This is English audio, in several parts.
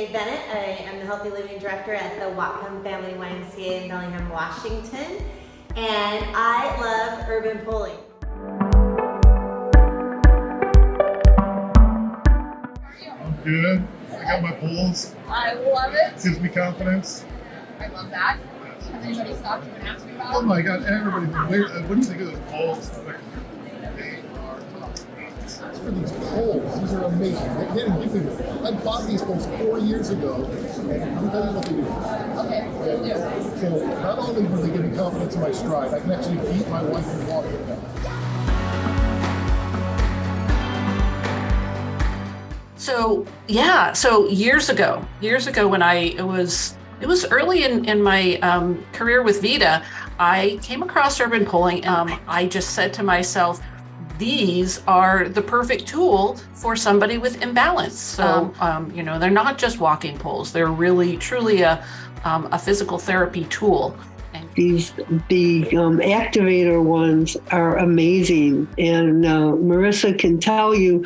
Tammy Bennett. I am the Healthy Living Director at the Whatcom Family YMCA in Bellingham, Washington, and I love urban pulling. I'm good. I got my pulls. I love it. Gives me confidence. I love that. Has anybody stopped you and asked you about Oh it? my God, everybody, what do you think of those pulls? As for these poles, these are amazing. They didn't give me them. I bought these poles 4 years ago, and I'm telling you what they do. Okay, what do you do? So not only do they give me confidence in my stride, I can actually beat my wife and walk with them. So years ago when it was early in my career with Vita, I came across urban pulling. I just said to myself, these are the perfect tool for somebody with imbalance. So, they're not just walking poles. They're really, truly a physical therapy tool. The activator ones are amazing. And Marissa can tell you,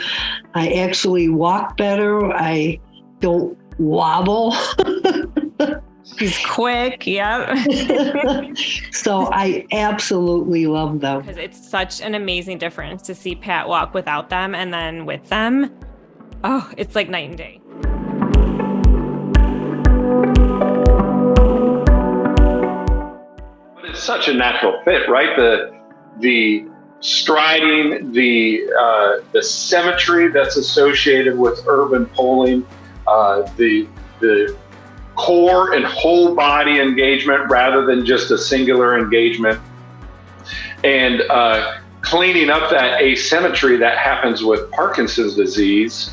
I actually walk better. I don't wobble. She's quick, yeah. So I absolutely love them. Because it's such an amazing difference to see Pat walk without them and then with them. Oh, it's like night and day. But it's such a natural fit, right? The striding, the symmetry that's associated with urban pulling, the core and whole body engagement rather than just a singular engagement, and cleaning up that asymmetry that happens with Parkinson's disease,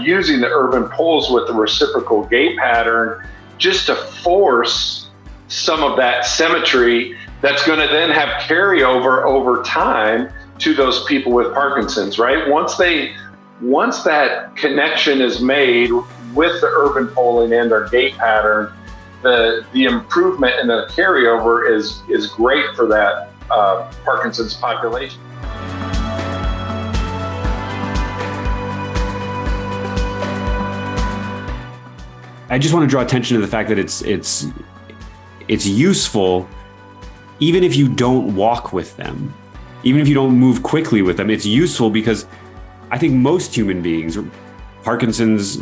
using the urban pulls with the reciprocal gait pattern just to force some of that symmetry that's going to then have carryover over time to those people with Parkinson's, right? Once that connection is made with the urban pulling and their gait pattern, the improvement and the carryover is great for that Parkinson's population. I just want to draw attention to the fact that it's useful even if you don't walk with them, even if you don't move quickly with them. It's useful because I think most human beings, Parkinson's,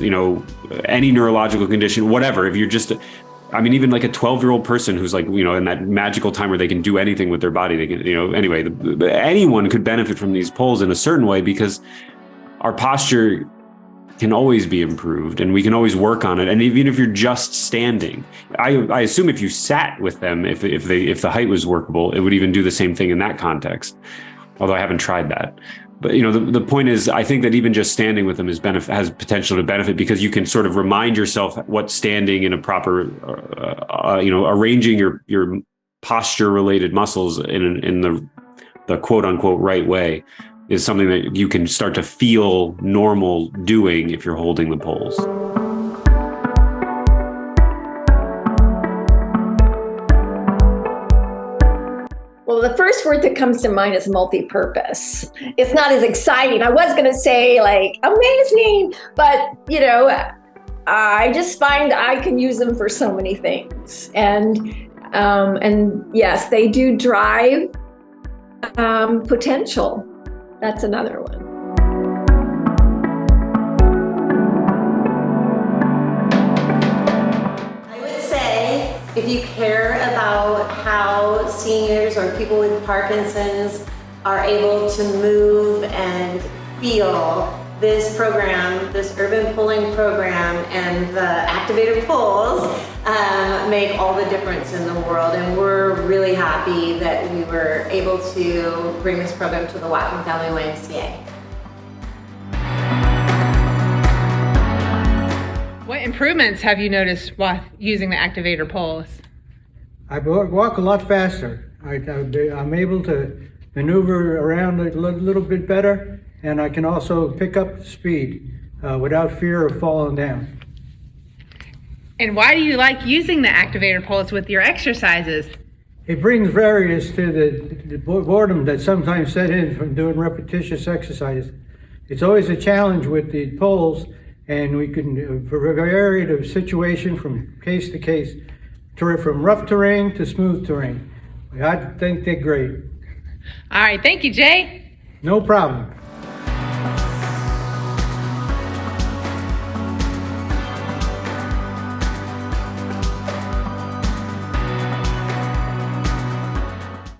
any neurological condition, whatever, if you're just, even like a 12-year-old person who's like, in that magical time where they can do anything with their body, they can, anyway, anyone could benefit from these pulls in a certain way because our posture can always be improved and we can always work on it. And even if you're just standing, I assume if you sat with them, if the height was workable, it would even do the same thing in that context. Although I haven't tried that. But the point is, I think that even just standing with them has potential to benefit because you can sort of remind yourself what standing in a proper, arranging your posture-related muscles in the quote-unquote right way is something that you can start to feel normal doing if you're holding the poles. Well, the first word that comes to mind is multi-purpose. It's not as exciting. I was going to say like amazing, but I just find I can use them for so many things. And yes, they do drive potential. That's another one. If you care about how seniors or people with Parkinson's are able to move and feel, this program, this urban pulling program and the activator pulls make all the difference in the world. And we're really happy that we were able to bring this program to the Whatcom Family YMCA. What improvements have you noticed while using the activator poles? I walk a lot faster. I'm able to maneuver around a little bit better, and I can also pick up speed without fear of falling down. And why do you like using the activator poles with your exercises? It brings variance to the boredom that sometimes set in from doing repetitious exercises. It's always a challenge with the poles and we can vary the situation from case to case, from rough terrain to smooth terrain. I think they're great. All right, thank you, Jay. No problem.